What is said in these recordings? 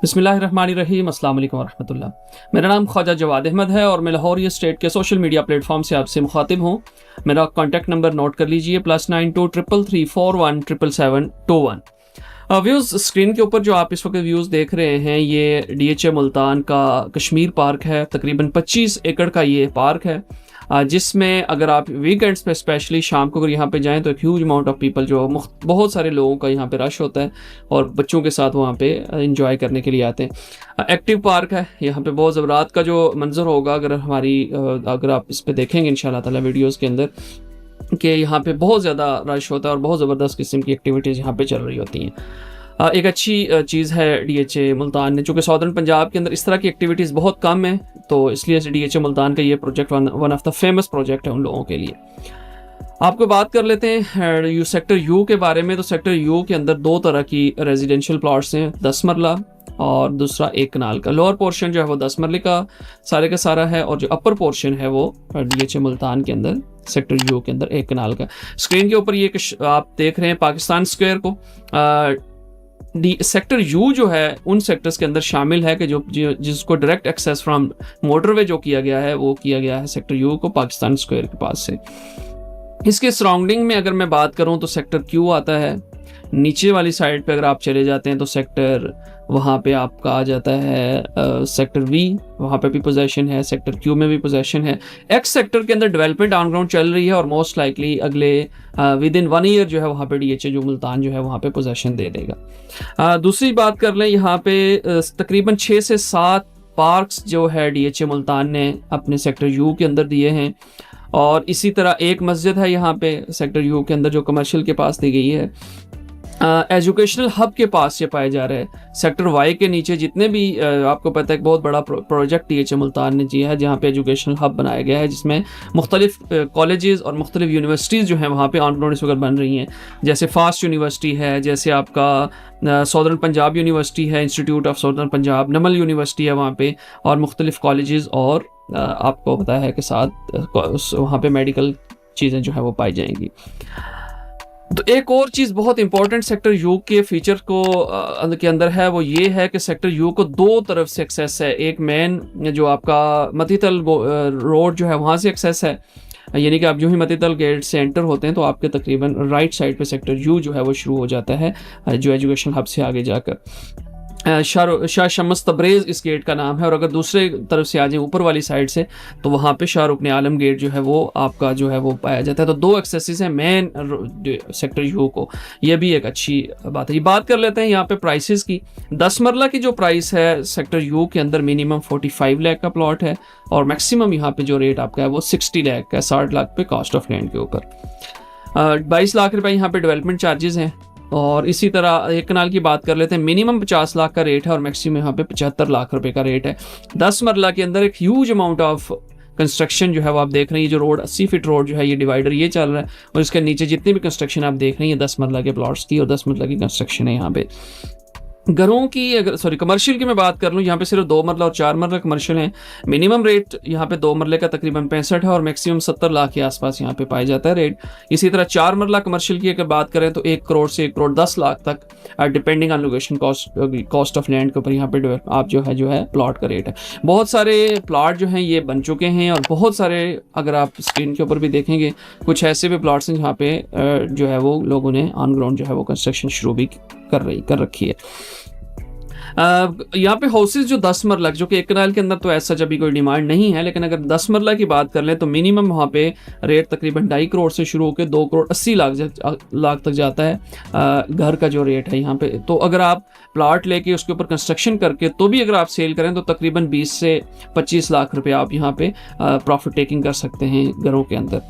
बिस्मिल्लाहिर्रहमानिर्रहीम, अस्सलाम वालेकुम वरहमतुल्लाह। मेरा नाम ख्वाजा जवाद अहमद है और मैं लाहौर स्टेट के सोशल मीडिया प्लेटफॉर्म से आपसे मुखातिब हूँ। मेरा कॉन्टैक्ट नंबर नोट कर लीजिए, +923334177721। व्यूज़ स्क्रीन के ऊपर जो आप इस वक्त व्यूज़ देख रहे हैं, ये DHA मुल्तान का कश्मीर पार्क है। तकरीबन 25 एकड़ का ये पार्क है, जिसमें अगर आप वीकेंड्स पे स्पेशली शाम को अगर यहाँ पे जाएं तो एक ह्यूज अमाउंट ऑफ पीपल जो बहुत सारे लोगों का यहाँ पे रश होता है और बच्चों के साथ वहाँ पे इंजॉय करने के लिए आते हैं। एक्टिव पार्क है, यहाँ पे बहुत ज़बरात का जो मंजर होगा अगर आप इस पे देखेंगे इंशाल्लाह ताला वीडियोज़ के अंदर, कि यहाँ पे बहुत ज़्यादा रश होता है और बहुत ज़बरदस्त किस्म की एक्टिविटीज़ यहाँ पे चल रही होती हैं। एक अच्छी चीज़ है DHA मुल्तान ने, चूँकि सॉदर्न पंजाब के अंदर इस तरह की एक्टिविटीज़ बहुत कम है, तो इसलिए DHA मुल्तान का ये project one of the famous project है उन लोगों के लिए। आपको बात कर लेते हैं सेक्टर U के बारे में। तो सेक्टर U के अंदर दो तरह की रेजिडेंशियल प्लॉट्स हैं, 10 मरला और दूसरा 1 कनाल का। लोअर पोर्शन जो है वो 10 मरले का सारा है और जो अपर पोर्शन है वो DHA मुल्तान के अंदर सेक्टर U के अंदर 1 कनाल का। स्क्रीन के ऊपर ये आप देख रहे हैं पाकिस्तान स्क्वायर को। सेक्टर U जो है उन सेक्टर्स के अंदर शामिल है कि जिसको डायरेक्ट एक्सेस फ्रॉम मोटरवे जो किया गया है वो किया गया है सेक्टर U को पाकिस्तान स्क्वायर के पास से। इसके सराउंडिंग में अगर मैं बात करूं तो सेक्टर Q आता है। नीचे वाली साइड पे अगर आप चले जाते हैं तो सेक्टर वहाँ पे आपका आ जाता है सेक्टर V, वहाँ पे भी पोजेशन है। सेक्टर Q में भी पोजेशन है। X सेक्टर के अंदर डेवलपमेंट ऑन ग्राउंड चल रही है और मोस्ट लाइकली अगले विद इन 1 ईयर जो है वहाँ पे DHA जो मुल्तान जो है वहाँ पे पोजेशन दे देगा। दूसरी बात कर लें, यहाँ पे तकरीबन 6 से 7 पार्क्स जो है DHA मुल्तान ने अपने सेक्टर U के अंदर दिए हैं और इसी तरह एक मस्जिद है यहाँ पे सेक्टर U के अंदर जो कमर्शियल के पास दी गई है। एजुकेशनल हब के पास ये पाया जा रहा है। सेक्टर Y के नीचे जितने भी आपको पता है एक बहुत बड़ा प्रोजेक्ट DHA मुल्तान ने किया है जहाँ पे एजुकेशनल हब बनाया गया है, जिसमें मुख्तलिफ कॉलेजेस और मुख्तलिफ यूनिवर्सिटीज़ जो हैं वहाँ पे ऑन ग्राउंड इस वक्त बन रही हैं। जैसे फास्ट यूनिवर्सिटी है, जैसे आपका सॉदर्न पंजाब यूनिवर्सिटी है, institute of southern Punjab, Namal university है वहाँ पे, और मुख्तलिफ कॉलेजेस और आपको पता है कि साथ वहाँ पे मेडिकल चीज़ें जो है वो पाई जाएंगी। तो एक और चीज़ बहुत इंपॉर्टेंट सेक्टर U के फीचर को के अंदर है, वो ये है कि सेक्टर U को दो तरफ से एक्सेस है। एक मेन जो आपका मतीतल रोड जो है वहाँ से एक्सेस है, यानी कि आप जो ही मतीतल गेट से एंटर होते हैं तो आपके तकरीबन राइट साइड पे सेक्टर U जो है वो शुरू हो जाता है, जो एजुकेशन हब से आगे जाकर शाह शम्स तब्रेज़ इस गेट का नाम है। और अगर दूसरे तरफ से आ जाए ऊपर वाली साइड से तो वहाँ पे शाह रुकन आलम गेट जो है वो आपका जो है वो पाया जाता है। तो दो एक्सेसेस हैं मेन सेक्टर U को, ये भी एक अच्छी बात है। ये बात कर लेते हैं यहाँ पे प्राइसेस की। 10 मरला की जो प्राइस है सेक्टर U के अंदर मिनिमम 45 लाख का प्लॉट है और मैक्सिमम यहाँ पे जो रेट आपका है वो 60 लाख का है, 60 लाख पे कॉस्ट ऑफ लैंड के ऊपर। 22 लाख रुपए यहाँ पे डेवलपमेंट चार्जेस हैं। और इसी तरह 1 कनाल की बात कर लेते हैं, मिनिमम 50 लाख का रेट है और मैक्सिमम यहाँ पे 75 लाख रुपए का रेट है। 10 मरला के अंदर एक ह्यूज अमाउंट ऑफ कंस्ट्रक्शन जो है वो आप देख रहे हैं। ये जो रोड 80 फीट रोड जो है ये डिवाइडर ये चल रहा है और इसके नीचे जितनी भी कंस्ट्रक्शन आप देख रहे हैं 10 मरला के प्लॉट्स की और 10 मरला की कंस्ट्रक्शन है। यहाँ पे घरों की अगर कमर्शियल की मैं बात कर लूँ, यहाँ पे सिर्फ 2 मरला और 4 मरला कमर्शियल हैं। मिनिमम रेट यहाँ पे 2 मरले का तकरीबन 65 है और मैक्सिमम 70 लाख के आसपास यहाँ पे पाया जाता है रेट। इसी तरह 4 मरला कमर्शियल की अगर बात करें तो 1 करोड़ से 1 करोड़ 10 लाख तक depending on location cost of land के ऊपर यहाँ पे आप जो है प्लॉट का रेट है। बहुत सारे प्लॉट जो हैं ये बन चुके हैं और बहुत सारे अगर आप स्क्रीन के ऊपर भी देखेंगे कुछ ऐसे भी प्लॉट्स हैं जहाँ पे जो है वो लोगों ने ऑन ग्राउंड जो है वो कंस्ट्रक्शन शुरू भी कर रखी है। यहाँ पे हाउसेज जो 10 मरला जो कि 1 कनाल के अंदर तो ऐसा अभी कोई डिमांड नहीं है, लेकिन अगर 10 मरला की बात कर लें तो मिनिमम वहाँ पे रेट तकरीबन 2.5 करोड़ से शुरू होकर 2 करोड़ 80 लाख तक जाता है घर का जो रेट है यहाँ पे। तो अगर आप प्लाट लेके उसके ऊपर कंस्ट्रक्शन करके तो भी अगर आप सेल करें तो तकरीबन 20 से 25 लाख रुपए आप यहाँ पे प्रॉफिट टेकिंग कर सकते हैं घरों के अंदर।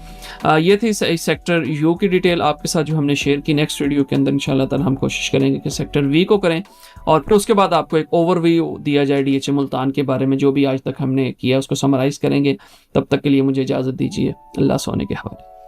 ये थी सेक्टर U की डिटेल आपके साथ जो हमने शेयर की। नेक्स्ट वीडियो के अंदर इंशाल्लाह ताला हम कोशिश करेंगे कि सेक्टर V को करें और फिर उसके बाद आपको एक ओवरव्यू दिया जाए DHA मुल्तान के बारे में। जो भी आज तक हमने किया उसको समराइज़ करेंगे। तब तक के लिए मुझे इजाज़त दीजिए। अल्लाह सोने के हवाले।